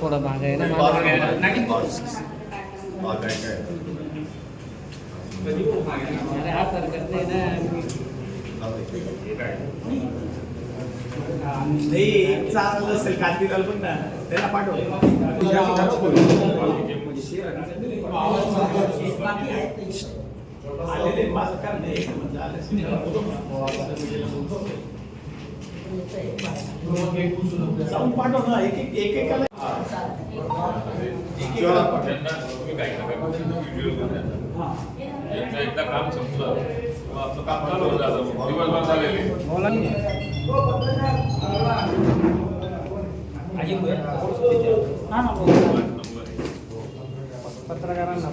थोडा महाग आहे ना अरे हा हरकत नाही ना नाही चांगलं असेल कांदीलाल पण ना त्याला पाठव माझं काम नाही जाऊन पाठव ना एक एकाला एकदा काम संपलं आपलं काम चालू झालं दिवसभर झालेले बोला ना पत्रकारांना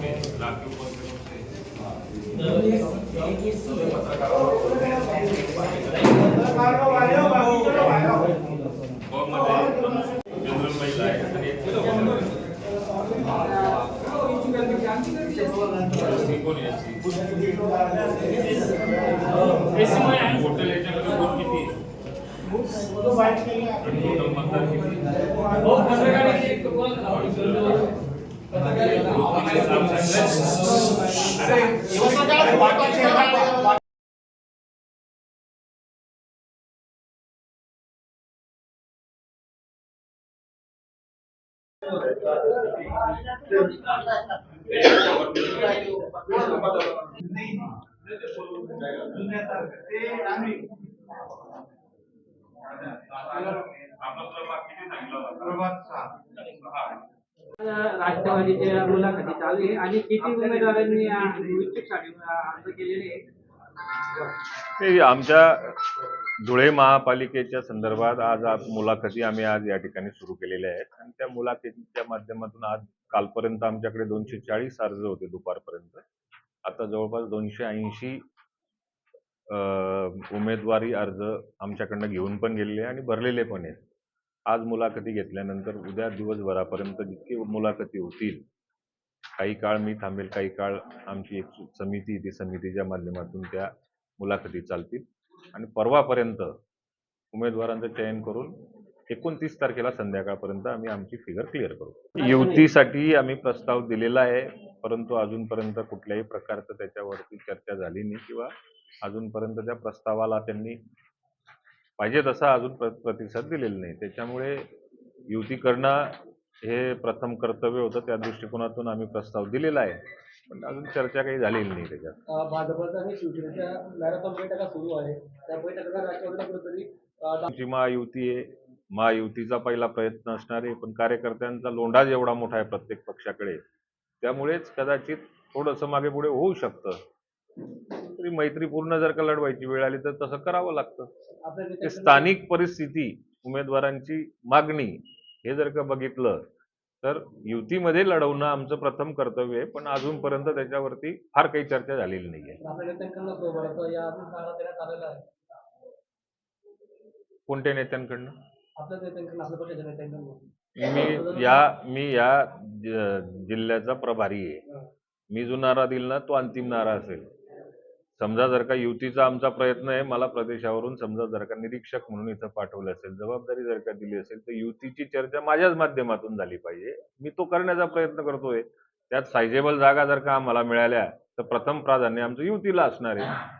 होटल याच्याकडे गुण किती टोटल मतदार राष्ट्रवादीच्या मुलाखती चालू आहे आणि किती उमेदवारांनी निवडणुकीसाठी अर्ज केलेले ते आमच्या धुळे महापालिकेच्या संदर्भात आज मुलाखती आम्ही आज या ठिकाणी सुरू केलेल्या आहेत आणि त्या मुलाखतीच्या माध्यमातून आज कालपर्यंत आमच्याकडे 240 अर्ज होते दुपारपर्यंत. आता जवळपास 280 उमेदवारी अर्ज आमच्याकडनं घेऊन पण गेलेले आणि भरलेले पण आहेत. आज मुलाखती घेतल्यानंतर उद्या दिवसभरापर्यंत जितकी मुलाखती होतील, काही काळ मी थांबेल, काही काळ आमची एक समिती ती समितीच्या माध्यमातून त्या मुलाखती चालतील आणि परवापर्यंत उमेदवारांचं चयन करून 29 तारखेला संध्याकाळपर्यंत आम्ही आमची फिगर क्लिअर करू. युतीसाठी आम्ही प्रस्ताव दिलेला आहे, परंतु अजूनपर्यंत कुठल्याही प्रकारचं त्याच्यावरती चर्चा झाली नाही किंवा अजूनपर्यंत त्या प्रस्तावाला त्यांनी पाहिजे तसा अजून प्रतिसाद दिलेला नाही. त्याच्यामुळे युती करणं हे प्रथम कर्तव्य होतं. त्या दृष्टिकोनातून आम्ही प्रस्ताव दिलेला आहे, पण अजून चर्चा काही झालेली नाही त्याच्यात. भाजपचा आणि शिवसेनेच्या मॅरेथॉन बैठका सुरू आहे. त्या बैठका राष्ट्रवादीला कुठेतरी महायुती आहे. महायुतीचा पहिला प्रयत्न असणार आहे, पण कार्यकर्त्यांचा लोंढा एवढा मोठा आहे प्रत्येक पक्षाकडे, त्यामुळेच कदाचित थोडंसं मागे पुढे होऊ शकतं. तरी मैत्रीपूर्ण जर का लढवायची वेळ आली तर तसं करावं लागतं. स्थानिक परिस्थिती, उमेदवारांची मागणी हे जर का बघितलं तर युतीमध्ये लढवणं आमचं प्रथम कर्तव्य आहे, पण अजूनपर्यंत त्याच्यावरती फार काही चर्चा झालेली नाहीये. कोणत्या नेत्यांकडनं? मी या जिल्ह्याचा प्रभारी आहे. मी जो नारा दिला ना तो अंतिम नारा असेल. समजा जर का युतीचा आमचा प्रयत्न आहे, मला प्रदेशावरून समजा जर का निरीक्षक म्हणून इथं पाठवलं असेल, जबाबदारी जर का दिली असेल तर युतीची चर्चा माझ्याच माध्यमातून झाली पाहिजे. मी तो करण्याचा प्रयत्न करतोय. त्यात सायझेबल जागा जर का आम्हाला मिळाल्या तर प्रथम प्राधान्य आमचं युतीला असणार आहे.